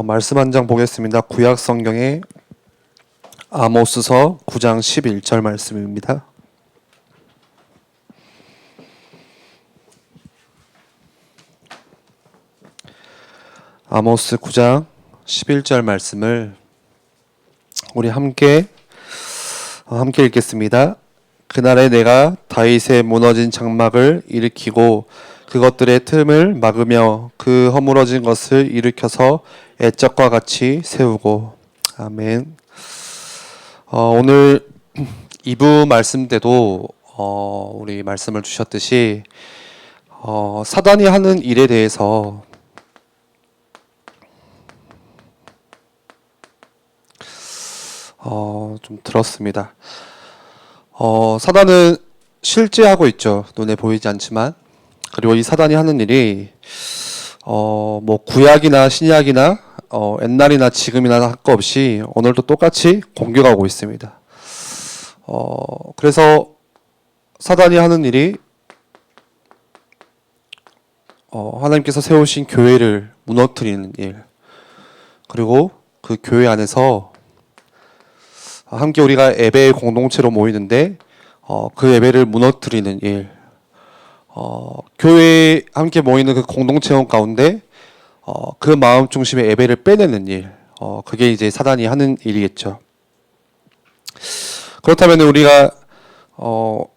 말씀 한 장 보겠습니다. 구약 성경의 아모스서 9장 11절 말씀입니다. 아모스 9장 11절 말씀을 우리 함께 읽겠습니다. 그날에 내가 다윗의 무너진 장막을 일으키고 그것들의 틈을 막으며 그 허물어진 것을 일으켜서 애적과 같이 세우고. 아멘. 오늘 2부 말씀 때도 우리 말씀을 주셨듯이 사단이 하는 일에 대해서 좀 들었습니다. 사단은 실제 하고 있죠. 눈에 보이지 않지만. 그리고 이 사단이 하는 일이 뭐 구약이나 신약이나 옛날이나 지금이나 할 거 없이 오늘도 똑같이 공격하고 있습니다. 그래서 사단이 하는 일이 하나님께서 세우신 교회를 무너뜨리는 일, 그리고 그 교회 안에서 함께 우리가 예배의 공동체로 모이는데 그 예배를 무너뜨리는 일, 교회에 함께 모이는 그 공동체원 가운데 그 마음 중심의 예배를 빼내는 일, 그게 이제 사단이 하는 일이겠죠. 그렇다면 우리가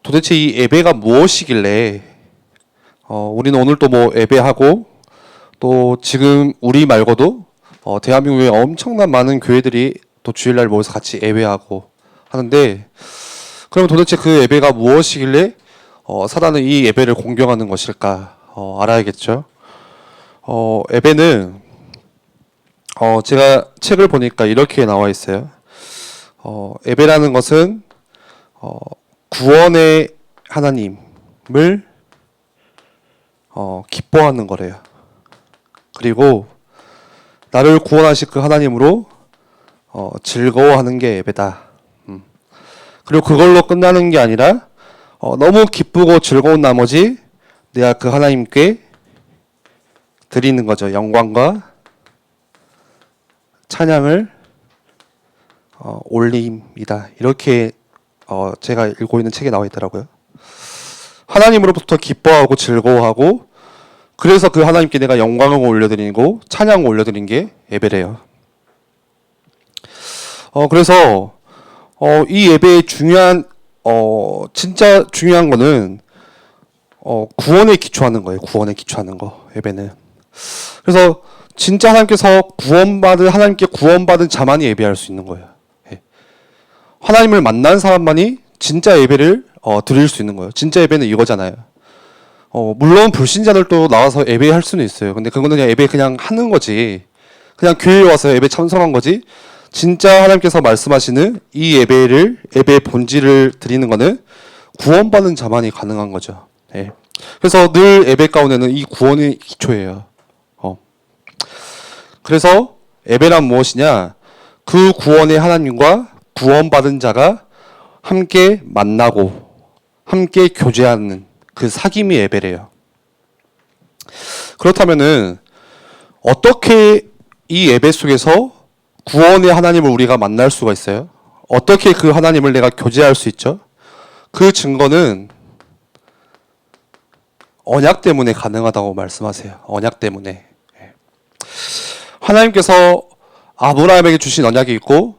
도대체 이 예배가 무엇이길래 우리는 오늘 또 뭐 예배하고 또 지금 우리 말고도 대한민국에 엄청난 많은 교회들이 또 주일날 모여서 같이 예배하고 하는데, 그럼 도대체 그 예배가 무엇이길래 사단은 이 예배를 공격하는 것일까 알아야겠죠. 예배는 제가 책을 보니까 이렇게 나와 있어요. 예배라는 것은 구원의 하나님을 기뻐하는 거래요. 그리고 나를 구원하실 그 하나님으로 즐거워하는 게 예배다. 그리고 그걸로 끝나는 게 아니라 너무 기쁘고 즐거운 나머지 내가 그 하나님께 드리는 거죠. 영광과 찬양을 올림이다. 이렇게 제가 읽고 있는 책에 나와 있더라고요. 하나님으로부터 기뻐하고 즐거워하고, 그래서 그 하나님께 내가 영광을 올려드리고 찬양을 올려드리는 게 예배래요. 그래서 이 예배의 중요한 진짜 중요한 거는 구원에 기초하는 거예요. 구원에 기초하는 거, 예배는. 그래서 진짜 하나님께서 하나님께 구원받은 자만이 예배할 수 있는 거예요. 하나님을 만난 사람만이 진짜 예배를 드릴 수 있는 거예요. 진짜 예배는 이거잖아요. 물론 불신자들도 나와서 예배할 수는 있어요. 근데 그거는 그냥 예배 그냥 하는 거지. 그냥 교회에 와서 예배 참석한 거지. 진짜 하나님께서 말씀하시는 이 예배의 본질을 드리는 거는 구원받은 자만이 가능한 거죠. 그래서 늘 예배 가운데는 이 구원이 기초예요. 그래서 예배란 무엇이냐? 그 구원의 하나님과 구원받은 자가 함께 만나고 함께 교제하는 그 사귐이 예배래요. 그렇다면은 어떻게 이 예배 속에서 구원의 하나님을 우리가 만날 수가 있어요? 어떻게 그 하나님을 내가 교제할 수 있죠? 그 증거는 언약 때문에 가능하다고 말씀하세요. 언약 때문에. 하나님께서 아브라함에게 주신 언약이 있고,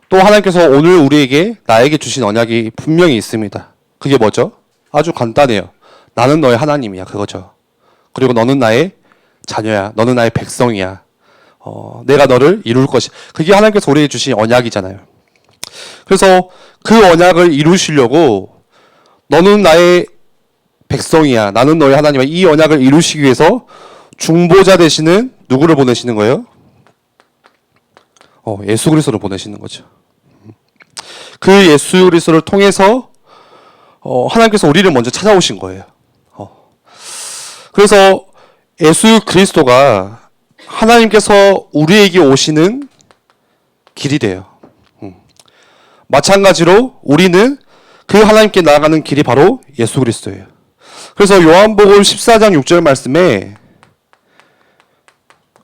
또 하나님께서 오늘 나에게 주신 언약이 분명히 있습니다. 그게 뭐죠? 아주 간단해요. 나는 너의 하나님이야, 그거죠. 그리고 너는 나의 자녀야. 너는 나의 백성이야. 내가 너를 이룰 것이. 그게 하나님께서 우리에게 주신 언약이잖아요. 그래서 그 언약을 이루시려고 너는 나의 백성이야. 나는 너의 하나님이야. 이 언약을 이루시기 위해서 중보자 되시는 누구를 보내시는 거예요? 예수 그리스도를 보내시는 거죠. 그 예수 그리스도를 통해서 하나님께서 우리를 먼저 찾아오신 거예요. 그래서 예수 그리스도가 하나님께서 우리에게 오시는 길이 돼요. 마찬가지로 우리는 그 하나님께 나아가는 길이 바로 예수 그리스도예요. 그래서 요한복음 14장 6절 말씀에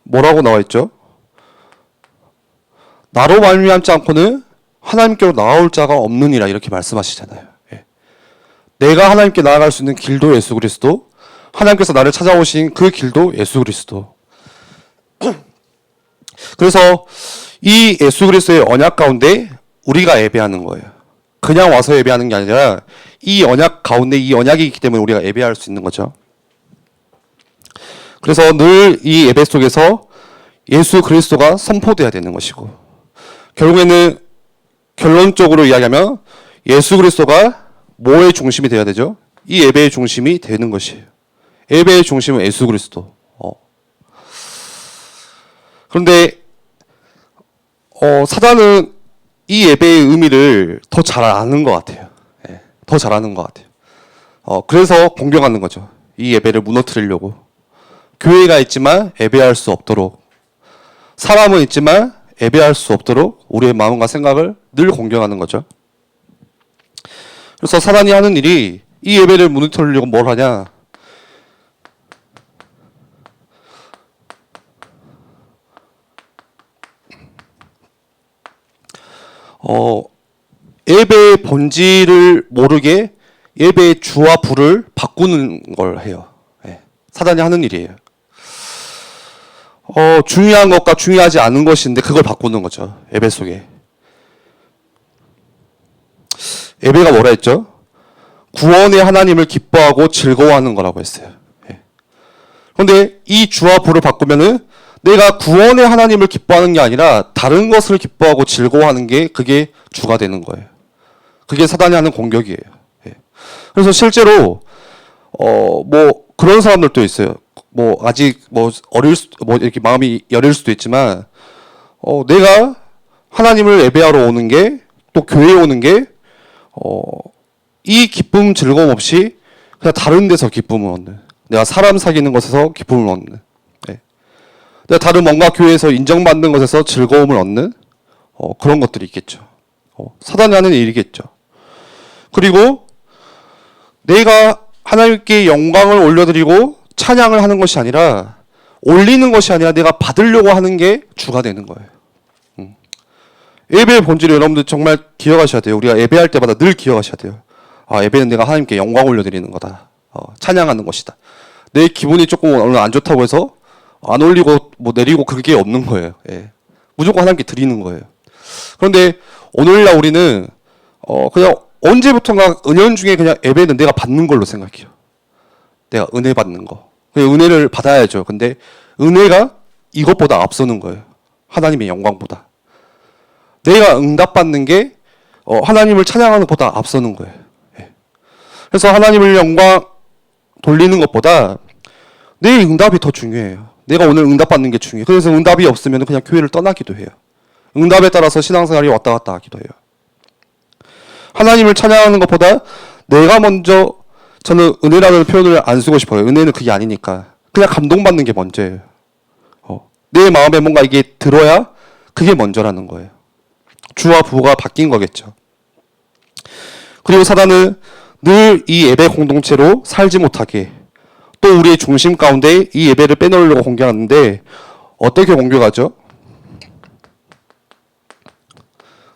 뭐라고 나와 있죠? 나로 말미암지 않고는 하나님께로 나아올 자가 없느니라 이렇게 말씀하시잖아요. 예. 내가 하나님께 나아갈 수 있는 길도 예수 그리스도, 하나님께서 나를 찾아오신 그 길도 예수 그리스도. 그래서 이 예수 그리스도의 언약 가운데 우리가 예배하는 거예요. 그냥 와서 예배하는 게 아니라 이 언약 가운데 이 언약이 있기 때문에 우리가 예배할 수 있는 거죠. 그래서 늘 이 예배 속에서 예수 그리스도가 선포돼야 되는 것이고, 결국에는 결론적으로 이야기하면 예수 그리스도가 뭐의 중심이 돼야 되죠? 이 예배의 중심이 되는 것이에요. 예배의 중심은 예수 그리스도. 그런데 사단은 이 예배의 의미를 더 잘 아는 것 같아요. 예, 더 잘 아는 것 같아요. 그래서 공격하는 거죠. 이 예배를 무너뜨리려고. 교회가 있지만 예배할 수 없도록, 사람은 있지만 예배할 수 없도록 우리의 마음과 생각을 늘 공격하는 거죠. 그래서 사단이 하는 일이 이 예배를 무너뜨리려고 뭘 하냐? 예배의 본질을 모르게 예배의 주와 부를 바꾸는 걸 해요. 예, 사단이 하는 일이에요. 중요한 것과 중요하지 않은 것인데 그걸 바꾸는 거죠. 예배 속에. 예배가 뭐라 했죠? 구원의 하나님을 기뻐하고 즐거워하는 거라고 했어요. 예. 그런데 이 주와 부를 바꾸면은 내가 구원의 하나님을 기뻐하는 게 아니라 다른 것을 기뻐하고 즐거워하는 게 그게 주가 되는 거예요. 그게 사단이 하는 공격이에요. 예. 그래서 실제로 뭐 그런 사람들도 있어요. 뭐 아직 뭐 이렇게 마음이 여릴 수도 있지만 내가 하나님을 예배하러 오는 게, 또 교회에 오는 게 이 기쁨 즐거움 없이 그냥 다른 데서 기쁨을 얻는, 내가 사람 사귀는 것에서 기쁨을 얻는, 예. 내가 다른 뭔가 교회에서 인정받는 것에서 즐거움을 얻는 그런 것들이 있겠죠. 사단이 하는 일이겠죠. 그리고 내가 하나님께 영광을 올려드리고 찬양을 하는 것이 아니라, 올리는 것이 아니라 내가 받으려고 하는 게 주가 되는 거예요. 예배의 본질을 여러분들 정말 기억하셔야 돼요. 우리가 예배할 때마다 늘 기억하셔야 돼요. 예배는 내가 하나님께 영광 올려드리는 거다. 찬양하는 것이다. 내 기분이 조금 오늘 안 좋다고 해서 안 올리고 뭐 내리고 그게 없는 거예요. 예. 무조건 하나님께 드리는 거예요. 그런데 오늘날 우리는 그냥 언제부턴가 은연중에 그냥 예배는 내가 받는 걸로 생각해요. 내가 은혜 받는 거. 은혜를 받아야죠. 근데 은혜가 이것보다 앞서는 거예요. 하나님의 영광보다. 내가 응답받는 게 하나님을 찬양하는 것보다 앞서는 거예요. 예. 그래서 하나님을 영광 돌리는 것보다 내 응답이 더 중요해요. 내가 오늘 응답받는 게 중요해요. 그래서 응답이 없으면 그냥 교회를 떠나기도 해요. 응답에 따라서 신앙생활이 왔다 갔다 하기도 해요. 하나님을 찬양하는 것보다 내가 먼저, 저는 은혜라는 표현을 안 쓰고 싶어요. 은혜는 그게 아니니까. 그냥 감동받는 게 먼저예요. 내 마음에 뭔가 이게 들어야 그게 먼저라는 거예요. 주와 부가 바뀐 거겠죠. 그리고 사단은 늘 이 예배 공동체로 살지 못하게, 또 우리의 중심 가운데 이 예배를 빼놓으려고 공격하는데, 어떻게 공격하죠?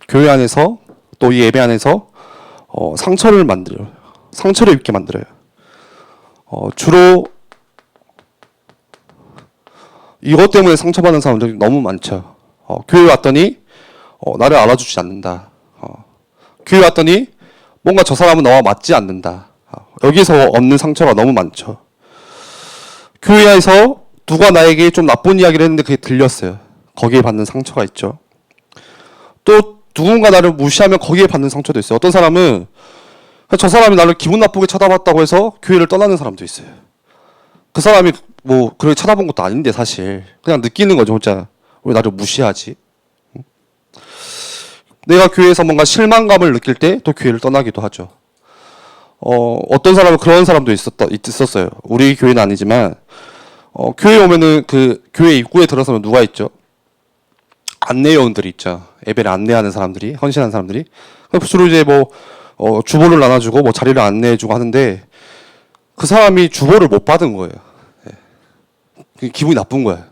교회 안에서, 또 이 예배 안에서 상처를 만들어요. 상처를 입게 만들어요. 주로 이것 때문에 상처받는 사람들이 너무 많죠. 교회 왔더니 나를 알아주지 않는다. 교회 왔더니 뭔가 저 사람은 너와 맞지 않는다. 여기서 얻는 상처가 너무 많죠. 교회에서 누가 나에게 좀 나쁜 이야기를 했는데 그게 들렸어요. 거기에 받는 상처가 있죠. 또 누군가 나를 무시하면 거기에 받는 상처도 있어요. 어떤 사람은 저 사람이 나를 기분 나쁘게 쳐다봤다고 해서 교회를 떠나는 사람도 있어요. 그 사람이 뭐 그렇게 쳐다본 것도 아닌데 사실 그냥 느끼는 거죠. 혼자 왜 나를 무시하지? 내가 교회에서 뭔가 실망감을 느낄 때 또 교회를 떠나기도 하죠. 어떤 사람은 그런 사람도 있었어요. 우리 교회는 아니지만 교회 오면은 그 교회 입구에 들어서면 누가 있죠? 안내요원들이 있죠. 예배를 안내하는 사람들이, 헌신하는 사람들이. 주로 이제 뭐 주보를 나눠주고 뭐 자리를 안내해주고 하는데 그 사람이 주보를 못 받은 거예요. 예. 기분이 나쁜 거예요.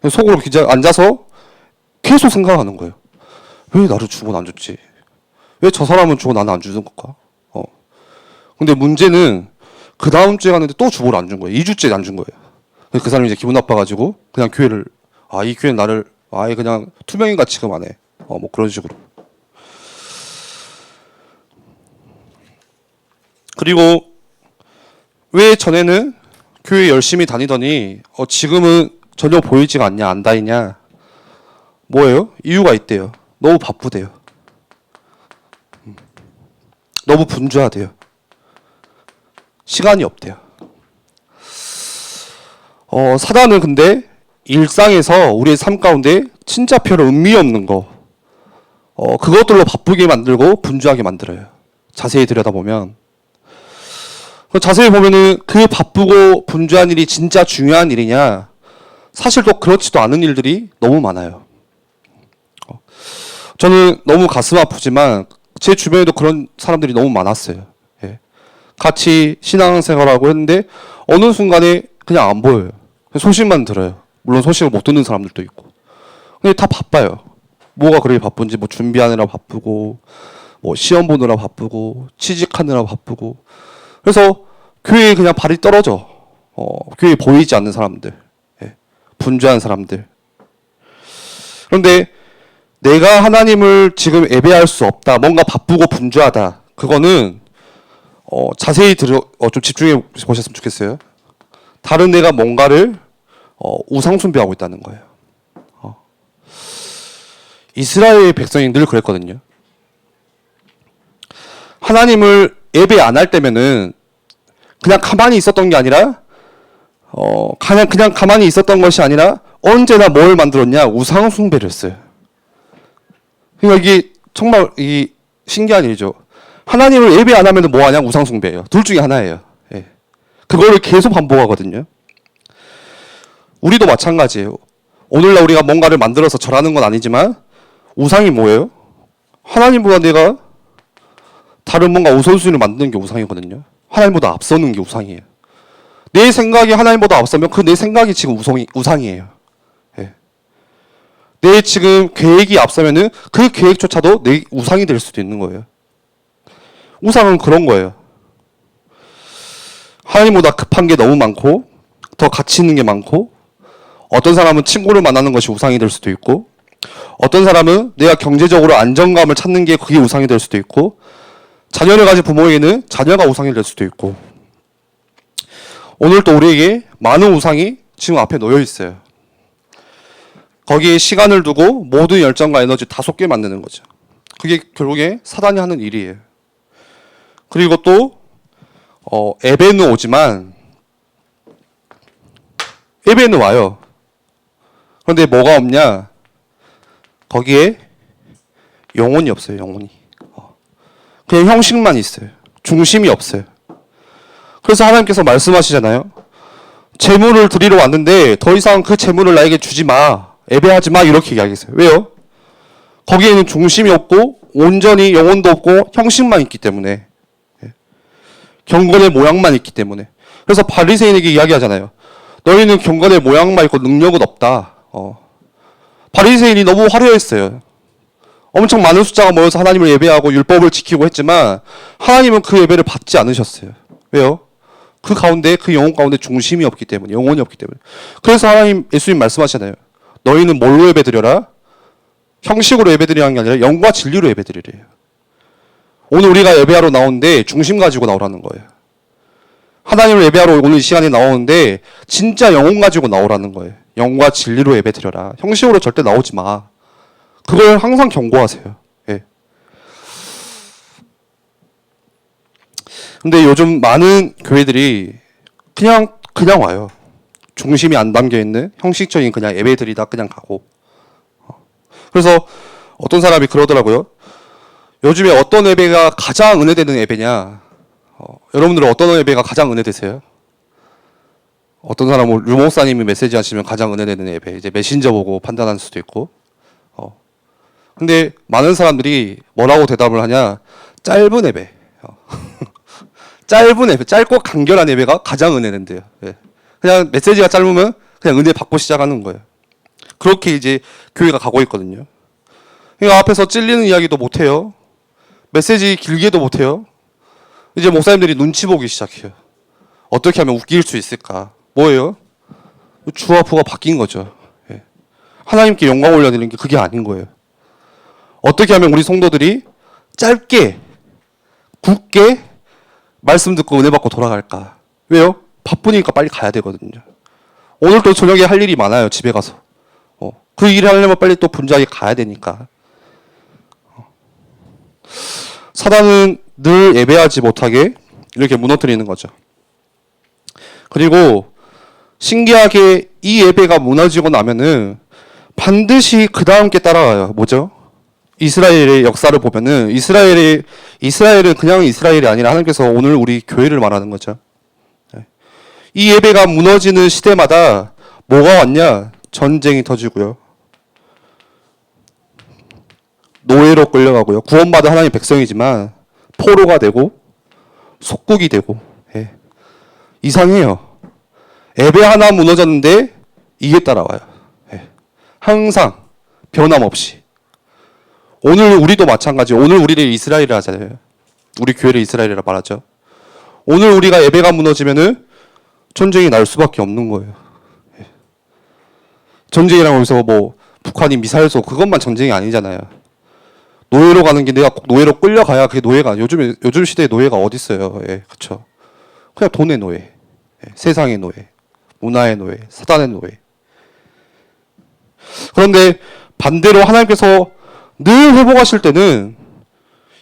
속으로 앉아서 계속 생각하는 거예요. 왜 나를 주고 안 줬지? 왜 저 사람은 주고 나는 안 주는 걸까? 근데 문제는 그 다음 주에 갔는데 또 주보를 안 준 거예요. 2주째 안 준 거예요. 그 사람이 이제 기분 나빠가지고 그냥 교회를 이 교회는 나를 아예 그냥 투명인가 취급하네. 뭐 그런 식으로. 그리고 왜 전에는 교회 열심히 다니더니 지금은 전혀 보이지가 않냐, 안 다니냐? 뭐예요? 이유가 있대요. 너무 바쁘대요. 너무 분주하대요. 시간이 없대요. 사단은 근데 일상에서 우리의 삶 가운데 진짜 별 의미 없는 거, 그것들로 바쁘게 만들고 분주하게 만들어요. 자세히 들여다보면. 자세히 보면은 그 바쁘고 분주한 일이 진짜 중요한 일이냐? 사실 또 그렇지도 않은 일들이 너무 많아요. 저는 너무 가슴 아프지만 제 주변에도 그런 사람들이 너무 많았어요. 예. 같이 신앙생활하고 했는데 어느 순간에 그냥 안 보여요. 소식만 들어요. 물론 소식을 못 듣는 사람들도 있고. 근데 다 바빠요. 뭐가 그렇게 바쁜지 뭐 준비하느라 바쁘고 뭐 시험 보느라 바쁘고 취직하느라 바쁘고. 그래서 교회에 그냥 발이 떨어져. 교회에 보이지 않는 사람들. 예. 분주한 사람들. 그런데 내가 하나님을 지금 예배할 수 없다. 뭔가 바쁘고 분주하다. 그거는 자세히 좀 집중해 보셨으면 좋겠어요. 다른 애가 뭔가를 우상 숭배하고 있다는 거예요. 이스라엘 백성이 늘 그랬거든요. 하나님을 예배 안 할 때면은 그냥 가만히 있었던 게 아니라 그냥 가만히 있었던 것이 아니라 언제나 뭘 만들었냐? 우상 숭배를 했어요. 그러니까 이게 정말 신기한 일이죠. 하나님을 예배 안 하면 뭐 하냐? 우상 숭배예요. 둘 중에 하나예요. 예. 그거를 계속 반복하거든요. 우리도 마찬가지예요. 오늘날 우리가 뭔가를 만들어서 절하는 건 아니지만 우상이 뭐예요? 하나님보다 내가 다른 뭔가 우선순위를 만드는 게 우상이거든요. 하나님보다 앞서는 게 우상이에요. 내 생각이 하나님보다 앞서면 그 내 생각이 지금 우상이에요. 예. 내 지금 계획이 앞서면은 그 계획조차도 내 우상이 될 수도 있는 거예요. 우상은 그런 거예요. 하나님보다 급한 게 너무 많고 더 가치 있는 게 많고 어떤 사람은 친구를 만나는 것이 우상이 될 수도 있고 어떤 사람은 내가 경제적으로 안정감을 찾는 게 그게 우상이 될 수도 있고 자녀를 가진 부모에게는 자녀가 우상이 될 수도 있고 오늘 또 우리에게 많은 우상이 지금 앞에 놓여 있어요. 거기에 시간을 두고 모든 열정과 에너지 다 쏟게 만드는 거죠. 그게 결국에 사단이 하는 일이에요. 그리고 또 예배는 오지만 예배는 와요. 그런데 뭐가 없냐? 거기에 영혼이 없어요. 영혼이. 그냥 형식만 있어요. 중심이 없어요. 그래서 하나님께서 말씀하시잖아요. 재물을 드리러 왔는데 더 이상 그 재물을 나에게 주지 마. 예배하지 마. 이렇게 이야기했어요. 왜요? 거기에는 중심이 없고 온전히 영혼도 없고 형식만 있기 때문에. 경건의 모양만 있기 때문에. 그래서 바리새인에게 이야기하잖아요. 너희는 경건의 모양만 있고 능력은 없다. 바리새인이 너무 화려했어요. 엄청 많은 숫자가 모여서 하나님을 예배하고 율법을 지키고 했지만 하나님은 그 예배를 받지 않으셨어요. 왜요? 그 가운데 그 영혼 가운데 중심이 없기 때문에 영혼이 없기 때문에. 그래서 예수님 말씀하시잖아요. 너희는 뭘로 예배드려라? 형식으로 예배드리는 게 아니라 영과 진리로 예배드리래요. 오늘 우리가 예배하러 나오는데 중심 가지고 나오라는 거예요. 하나님을 예배하러 오늘 이 시간에 나오는데 진짜 영혼 가지고 나오라는 거예요. 영과 진리로 예배드려라. 형식으로 절대 나오지 마. 그걸 항상 경고하세요. 예. 근데 요즘 많은 교회들이 그냥 와요. 중심이 안 담겨 있는 형식적인 그냥 예배드리다 그냥 가고. 그래서 어떤 사람이 그러더라고요. 요즘에 어떤 예배가 가장 은혜되는 예배냐? 여러분들은 어떤 예배가 가장 은혜되세요? 어떤 사람은 류 목사님이 메시지 하시면 가장 은혜되는 예배, 이제 메신저 보고 판단할 수도 있고. 근데 많은 사람들이 뭐라고 대답을 하냐? 짧은 예배. 짧은 예배, 짧고 간결한 예배가 가장 은혜된대요. 예. 그냥 메시지가 짧으면 그냥 은혜 받고 시작하는 거예요. 그렇게 이제 교회가 가고 있거든요. 그러니까 앞에서 찔리는 이야기도 못해요. 메시지 길게도 못해요. 이제 목사님들이 눈치 보기 시작해요. 어떻게 하면 웃길 수 있을까? 뭐예요? 주어프가 바뀐 거죠. 예. 하나님께 영광 올려드리는 게 그게 아닌 거예요. 어떻게 하면 우리 성도들이 짧게, 굳게 말씀 듣고 은혜 받고 돌아갈까? 왜요? 바쁘니까 빨리 가야 되거든요. 오늘 또 저녁에 할 일이 많아요. 집에 가서. 그 일을 하려면 빨리 또 분주하게 가야 되니까. 사단은 늘 예배하지 못하게 이렇게 무너뜨리는 거죠. 그리고 신기하게 이 예배가 무너지고 나면은 반드시 그 다음 게 따라와요. 뭐죠? 이스라엘의 역사를 보면은 이스라엘은 그냥 이스라엘이 아니라 하나님께서 오늘 우리 교회를 말하는 거죠. 이 예배가 무너지는 시대마다 뭐가 왔냐? 전쟁이 터지고요. 노예로 끌려가고요. 구원받은 하나님의 백성이지만 포로가 되고 속국이 되고. 예. 이상해요. 예배 하나 무너졌는데 이게 따라와요. 예. 항상 변함없이. 오늘 우리도 마찬가지. 오늘 우리를 이스라엘이라 하잖아요. 우리 교회를 이스라엘이라 말하죠. 오늘 우리가 예배가 무너지면은 전쟁이 날 수밖에 없는 거예요. 예. 전쟁이라고 해서 뭐 북한이 미사일 쏘고 그것만 전쟁이 아니잖아요. 노예로 가는 게 내가 꼭 노예로 끌려가야 그게 노예가 요즘 시대에 노예가 어디 있어요? 예, 그렇죠. 그냥 돈의 노예, 예, 세상의 노예, 문화의 노예, 사단의 노예. 그런데 반대로 하나님께서 늘 회복하실 때는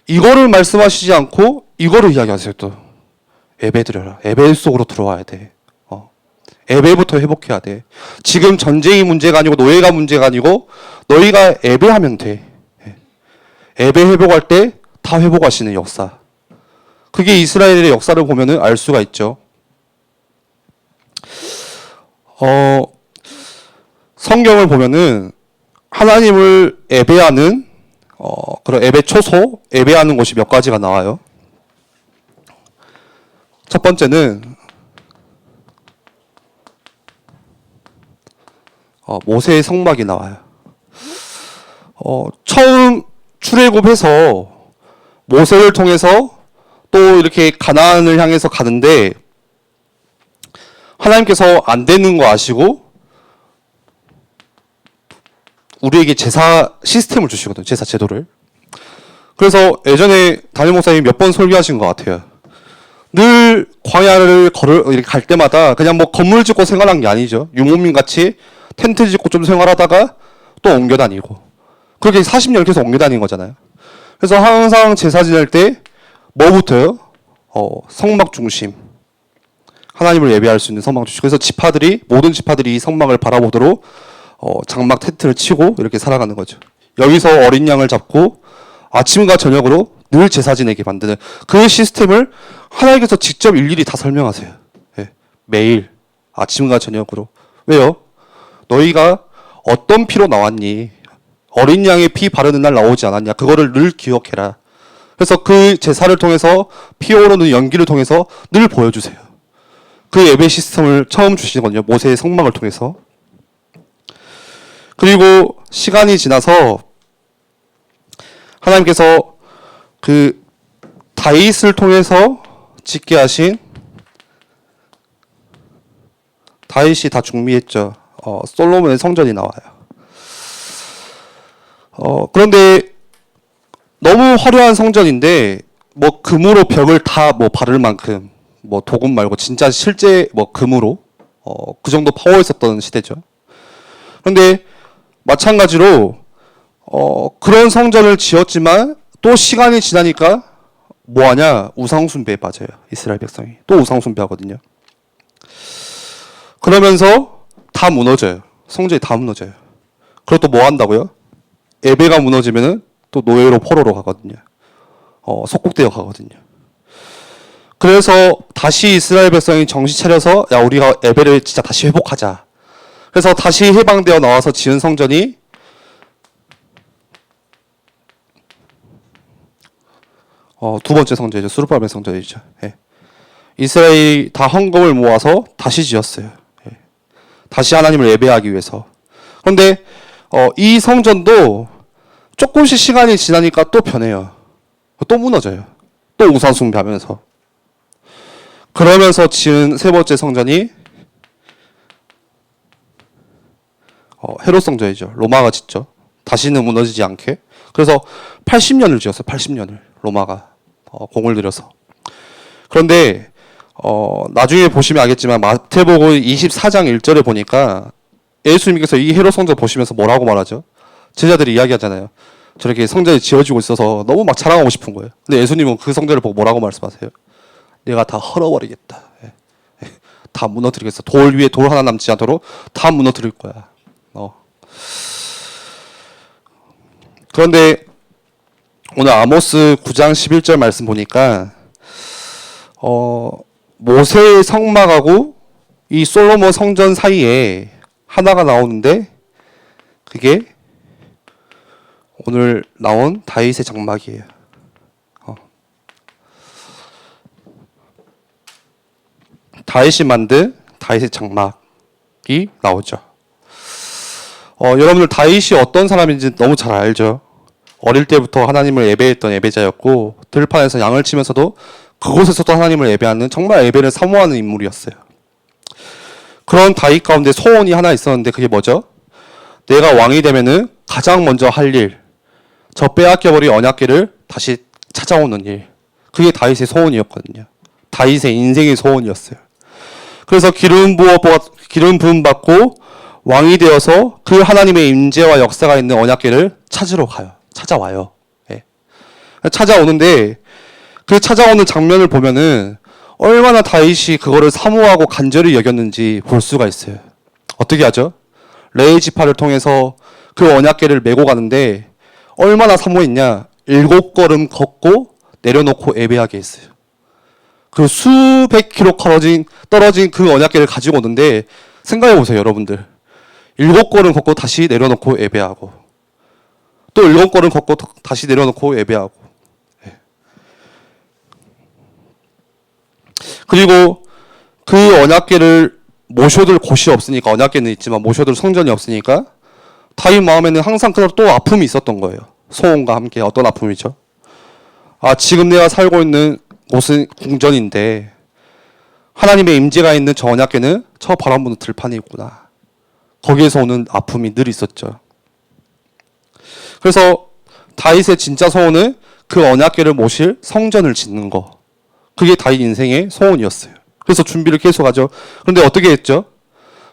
이거를 말씀하시지 않고 이거를 이야기하세요. 또 예배 드려라. 예배 속으로 들어와야 돼. 예배부터 회복해야 돼. 지금 전쟁이 문제가 아니고 노예가 문제가 아니고 너희가 예배하면 돼. 예배 회복할 때 다 회복하시는 역사. 그게 이스라엘의 역사를 보면은 알 수가 있죠. 성경을 보면은 하나님을 예배하는 그런 예배 초소, 예배하는 곳이 몇 가지가 나와요. 첫 번째는 모세의 성막이 나와요. 처음 출애굽해서 모세를 통해서 또 이렇게 가나안을 향해서 가는데 하나님께서 안 되는 거 아시고 우리에게 제사 시스템을 주시거든요. 제사 제도를. 그래서 예전에 담임 목사님이 몇 번 설교하신 것 같아요. 늘 광야를 이렇게 갈 때마다 그냥 뭐 건물 짓고 생활한 게 아니죠. 유목민 같이 텐트 짓고 좀 생활하다가 또 옮겨 다니고. 그렇게 40년 계속 옮겨 다닌 거잖아요. 그래서 항상 제사 지낼 때 뭐부터요? 성막 중심. 하나님을 예배할 수 있는 성막 중심. 그래서 모든 지파들이 이 성막을 바라보도록 장막 텐트를 치고 이렇게 살아가는 거죠. 여기서 어린 양을 잡고 아침과 저녁으로 늘 제사 지내게 만드는 그 시스템을 하나님께서 직접 일일이 다 설명하세요. 예. 매일 아침과 저녁으로. 왜요? 너희가 어떤 피로 나왔니? 어린 양의 피 바르는 날 나오지 않았냐? 그거를 늘 기억해라. 그래서 그 제사를 통해서 피 오르는 연기를 통해서 늘 보여주세요. 그 예배 시스템을 처음 주시거든요. 모세의 성막을 통해서. 그리고 시간이 지나서 하나님께서 그 다윗을 통해서 짓게 하신 다윗이 다 중미했죠. 솔로몬의 성전이 나와요. 그런데 너무 화려한 성전인데 뭐 금으로 벽을 다 뭐 바를 만큼 뭐 도금 말고 진짜 실제 뭐 금으로 그 정도 파워 있었던 시대죠. 그런데 마찬가지로 그런 성전을 지었지만 또 시간이 지나니까 뭐하냐? 우상숭배에 빠져요. 이스라엘 백성이. 또 우상숭배하거든요. 그러면서 다 무너져요. 성전이 다 무너져요. 그리고 또 뭐 한다고요? 예배가 무너지면은 또 노예로 포로로 가거든요. 속국되어 가거든요. 그래서 다시 이스라엘 백성이 정신 차려서 야 우리가 예배를 진짜 다시 회복하자. 그래서 다시 해방되어 나와서 지은 성전이 두 번째 성전이죠. 수르바벨 성전이죠. 예. 이스라엘이 다 헌금을 모아서 다시 지었어요. 예. 다시 하나님을 예배하기 위해서. 그런데 이 성전도 조금씩 시간이 지나니까 또 변해요. 또 무너져요. 또 우상 숭배하면서. 그러면서 지은 세 번째 성전이 헤롯 성전이죠. 로마가 짓죠. 다시는 무너지지 않게. 그래서 80년을 지었어요. 80년을 로마가 공을 들여서. 그런데 나중에 보시면 알겠지만 마태복음 24장 1절에 보니까 예수님께서 이 헤롯 성전 보시면서 뭐라고 말하죠? 제자들이 이야기하잖아요. 저렇게 성전이 지어지고 있어서 너무 막 자랑하고 싶은 거예요. 근데 예수님은 그 성전을 보고 뭐라고 말씀하세요? 내가 다 헐어버리겠다. 다 무너뜨리겠어. 돌 위에 돌 하나 남지 않도록 다 무너뜨릴 거야. 그런데 오늘 아모스 9장 11절 말씀 보니까 모세의 성막하고 이 솔로몬 성전 사이에 하나가 나오는데 그게 오늘 나온 다윗의 장막이에요. 다윗이 만든 다윗의 장막이 나오죠. 여러분들 다윗이 어떤 사람인지 너무 잘 알죠. 어릴 때부터 하나님을 예배했던 예배자였고 들판에서 양을 치면서도 그곳에서도 하나님을 예배하는 정말 예배를 사모하는 인물이었어요. 그런 다윗 가운데 소원이 하나 있었는데 그게 뭐죠? 내가 왕이 되면은 가장 먼저 할 일, 저 빼앗겨버린 언약궤를 다시 찾아오는 일. 그게 다윗의 소원이었거든요. 다윗의 인생의 소원이었어요. 그래서 기름 부음 받고 왕이 되어서 그 하나님의 임재와 역사가 있는 언약궤를 찾으러 가요. 찾아와요. 예. 찾아오는데 그 찾아오는 장면을 보면은 얼마나 다윗이 그거를 사모하고 간절히 여겼는지 볼 수가 있어요. 어떻게 하죠? 레위 지파를 통해서 그 언약궤를 메고 가는데 얼마나 사모했냐? 7걸음 걷고 내려놓고 예배하게 했어요. 그 수백 킬로 떨어진 그 언약궤를 가지고 오는데 생각해 보세요, 여러분들. 7걸음 걷고 다시 내려놓고 예배하고 또 7걸음 걷고 다시 내려놓고 예배하고. 그리고 그 언약궤를 모셔둘 곳이 없으니까, 언약궤는 있지만 모셔둘 성전이 없으니까 다윗 마음에는 항상 또 아픔이 있었던 거예요. 소원과 함께. 어떤 아픔이죠? 지금 내가 살고 있는 곳은 궁전인데 하나님의 임재가 있는 저 언약궤는 저 바람 부는 들판에 있구나. 거기에서 오는 아픔이 늘 있었죠. 그래서 다윗의 진짜 소원은 그 언약궤를 모실 성전을 짓는 거. 그게 다윗 인생의 소원이었어요. 그래서 준비를 계속하죠. 그런데 어떻게 했죠?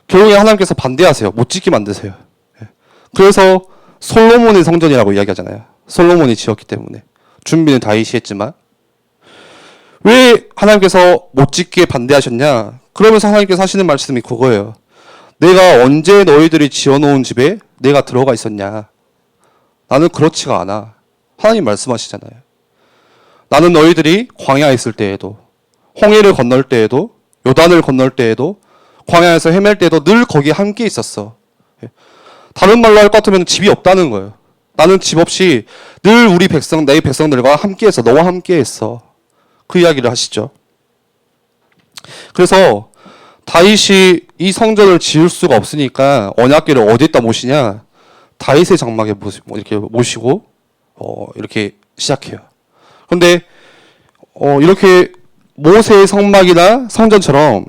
결국에 하나님께서 반대하세요. 못 짓게 만드세요. 그래서 솔로몬의 성전이라고 이야기하잖아요. 솔로몬이 지었기 때문에. 준비는 다윗이 했지만 왜 하나님께서 못 짓게 반대하셨냐? 그러면서 하나님께서 하시는 말씀이 그거예요. 내가 언제 너희들이 지어놓은 집에 내가 들어가 있었냐? 나는 그렇지가 않아. 하나님 말씀하시잖아요. 나는 너희들이 광야에 있을 때에도, 홍해를 건널 때에도, 요단을 건널 때에도, 광야에서 헤맬 때에도 늘 거기에 함께 있었어. 다른 말로 할 것 같으면 집이 없다는 거예요. 나는 집 없이 늘 우리 백성, 내 백성들과 함께 했어. 너와 함께 했어. 그 이야기를 하시죠. 그래서 다윗이 이 성전을 지을 수가 없으니까 언약궤를 어디에다 모시냐? 다윗의 장막에 이렇게 모시고 이렇게 시작해요. 그런데 이렇게 모세의 성막이나 성전처럼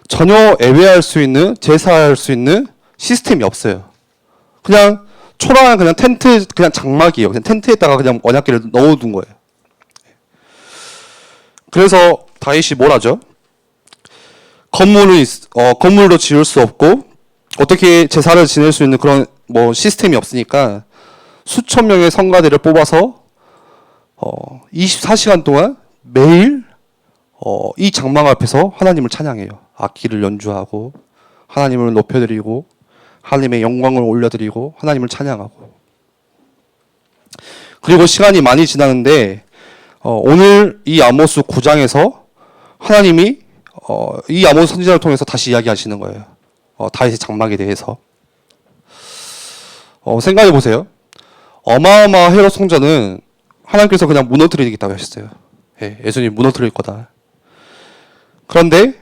전혀 예배할 수 있는, 제사할 수 있는 시스템이 없어요. 그냥 초라한 그냥 텐트, 그냥 장막이에요. 그냥 텐트에다가 그냥 언약궤를 넣어둔 거예요. 그래서 다윗이 뭘 하죠? 건물도 지을 수 없고 어떻게 제사를 지낼 수 있는 그런 시스템이 없으니까 수천 명의 성가대를 뽑아서 24시간 동안 매일 이 장막 앞에서 하나님을 찬양해요. 악기를 연주하고 하나님을 높여드리고 하나님의 영광을 올려드리고 하나님을 찬양하고. 그리고 시간이 많이 지나는데 오늘 이 아모스 9장에서 하나님이 이 아모스 선지자를 통해서 다시 이야기하시는 거예요. 다윗의 장막에 대해서. 생각해 보세요. 어마어마한 헤롯 성전은 하나님께서 그냥 무너뜨리겠다고 하셨어요. 예수님이 무너뜨릴 거다. 그런데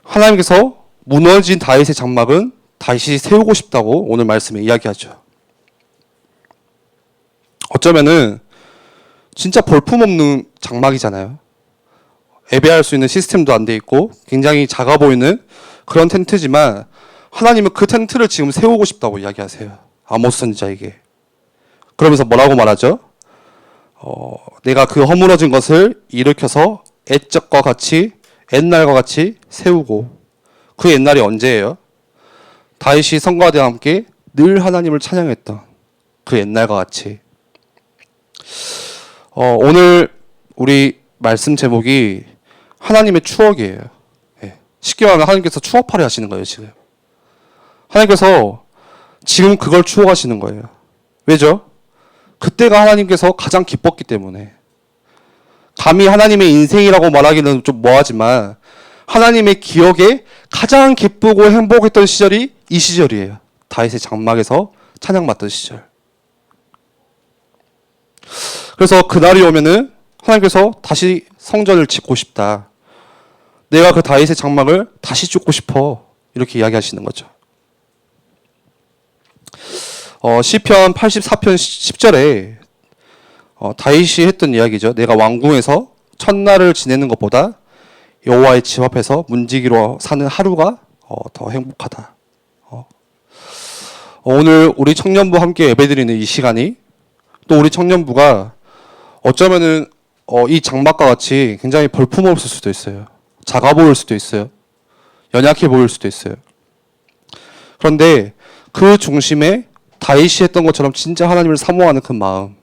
하나님께서 무너진 다윗의 장막은 다시 세우고 싶다고 오늘 말씀에 이야기하죠. 어쩌면은 진짜 볼품없는 장막이잖아요. 예배할 수 있는 시스템도 안 돼 있고 굉장히 작아 보이는 그런 텐트지만 하나님은 그 텐트를 지금 세우고 싶다고 이야기하세요. 아모스 선지자에게. 그러면서 뭐라고 말하죠? 내가 그 허물어진 것을 일으켜서 옛적과 같이 옛날과 같이 세우고. 그 옛날이 언제예요? 다윗이 성가대와 함께 늘 하나님을 찬양했던 그 옛날과 같이. 오늘 우리 말씀 제목이 하나님의 추억이에요. 예. 쉽게 말하면 하나님께서 추억팔이 하시는 거예요, 지금. 하나님께서 지금 그걸 추억하시는 거예요. 왜죠? 그때가 하나님께서 가장 기뻤기 때문에. 감히 하나님의 인생이라고 말하기는 좀 뭐하지만 하나님의 기억에 가장 기쁘고 행복했던 시절이 이 시절이에요. 다윗의 장막에서 찬양 맡던 시절. 그래서 그날이 오면은 하나님께서 다시 성전을 짓고 싶다. 내가 그 다윗의 장막을 다시 쫓고 싶어. 이렇게 이야기하시는 거죠. 시편 84편 10절에 다윗이 했던 이야기죠. 내가 왕궁에서 첫날을 지내는 것보다 여호와의 집 앞에서 문지기로 사는 하루가 더 행복하다. 오늘 우리 청년부 함께 예배드리는 이 시간이 또 우리 청년부가 어쩌면은 이 장막과 같이 굉장히 볼품없을 수도 있어요. 작아 보일 수도 있어요. 연약해 보일 수도 있어요. 그런데 그 중심에 다윗이 했던 것처럼 진짜 하나님을 사모하는 그 마음,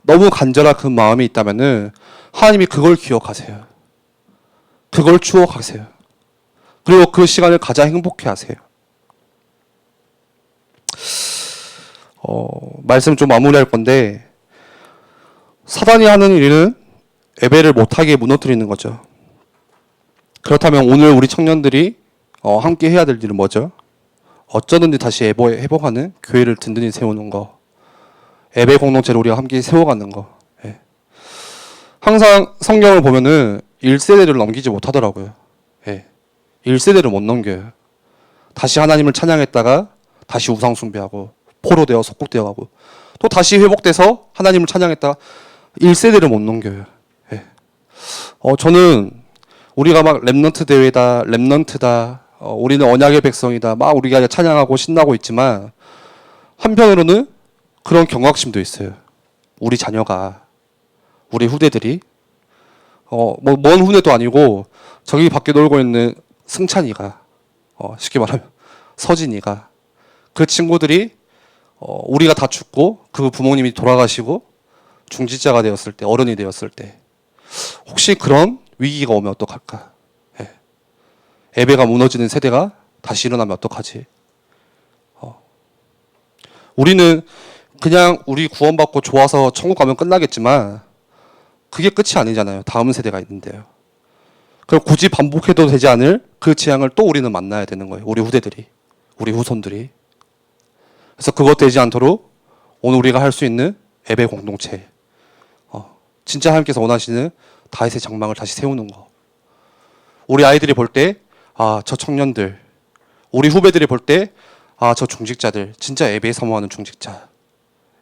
너무 간절한 그 마음이 있다면은 하나님이 그걸 기억하세요. 그걸 추억하세요. 그리고 그 시간을 가장 행복해 하세요. 말씀 좀 마무리할 건데, 사단이 하는 일은 예배를 못하게 무너뜨리는 거죠. 그렇다면 오늘 우리 청년들이 함께 해야 될 일은 뭐죠? 어쩌든지 다시 회복하는 교회를 든든히 세우는 거, 예배 공동체를 우리가 함께 세워가는 거. 예. 항상 성경을 보면은 1세대를 넘기지 못하더라고요. 예. 1세대를 못 넘겨요. 다시 하나님을 찬양했다가 다시 우상 숭배하고 포로되어 속국되어 가고 또 다시 회복돼서 하나님을 찬양했다가 1세대를 못 넘겨요. 예. 저는 우리가 막 렘넌트 대회다, 렘넌트다, 우리는 언약의 백성이다, 막 우리가 찬양하고 신나고 있지만 한편으로는 그런 경각심도 있어요. 우리 자녀가, 우리 후대들이 먼 후대도 아니고 저기 밖에 놀고 있는 승찬이가, 쉽게 말하면 서진이가, 그 친구들이 우리가 다 죽고 그 부모님이 돌아가시고 중지자가 되었을 때, 어른이 되었을 때 혹시 그런 위기가 오면 어떡할까? 예. 예배가 무너지는 세대가 다시 일어나면 어떡하지? 우리는 그냥 우리 구원받고 좋아서 천국 가면 끝나겠지만 그게 끝이 아니잖아요. 다음 세대가 있는데요. 그럼 굳이 반복해도 되지 않을 그 재앙을 또 우리는 만나야 되는 거예요. 우리 후대들이, 우리 후손들이. 그래서 그것 되지 않도록 오늘 우리가 할 수 있는 예배 공동체, 진짜 하나님께서 원하시는 다윗의 장막을 다시 세우는 거. 우리 아이들이 볼 때, 저 청년들, 우리 후배들이 볼 때, 저 중직자들, 진짜 예배에 사모하는 중직자,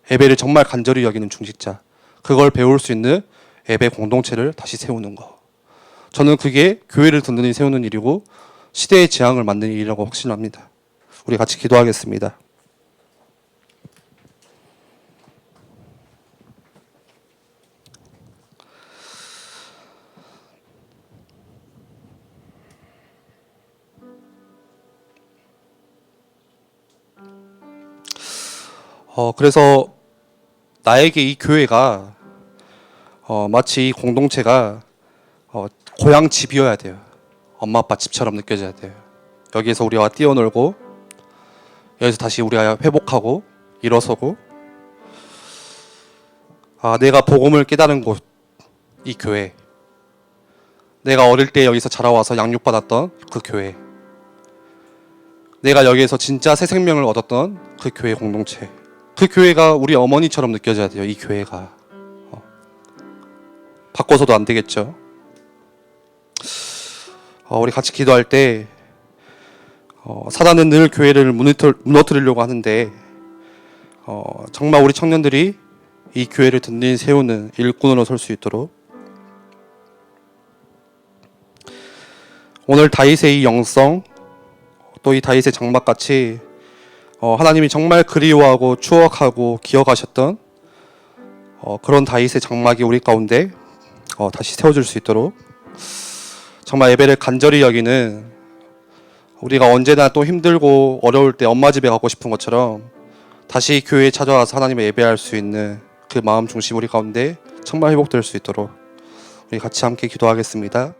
예배를 정말 간절히 여기는 중직자, 그걸 배울 수 있는 예배 공동체를 다시 세우는 거. 저는 그게 교회를 든든히 세우는 일이고 시대의 재앙을 막는 일이라고 확신합니다. 우리 같이 기도하겠습니다. 그래서 나에게 이 교회가 마치 이 공동체가 고향 집이어야 돼요. 엄마 아빠 집처럼 느껴져야 돼요. 여기에서 우리와 뛰어놀고 여기서 다시 우리가 회복하고 일어서고 내가 복음을 깨달은 곳, 이 교회, 내가 어릴 때 여기서 자라와서 양육받았던 그 교회, 내가 여기에서 진짜 새 생명을 얻었던 그 교회 공동체, 그 교회가 우리 어머니처럼 느껴져야 돼요. 이 교회가 바꿔서도 안 되겠죠. 우리 같이 기도할 때 사단은 늘 교회를 무너뜨리려고 하는데 정말 우리 청년들이 이 교회를 든든히 세우는 일꾼으로 설 수 있도록, 오늘 다윗의 이 영성, 또 이 다윗의 장막같이 하나님이 정말 그리워하고 추억하고 기억하셨던 그런 다윗의 장막이 우리 가운데 다시 세워질 수 있도록, 정말 예배를 간절히 여기는, 우리가 언제나 또 힘들고 어려울 때 엄마 집에 가고 싶은 것처럼 다시 교회에 찾아와서 하나님의 예배할 수 있는 그 마음 중심 우리 가운데 정말 회복될 수 있도록 우리 같이 함께 기도하겠습니다.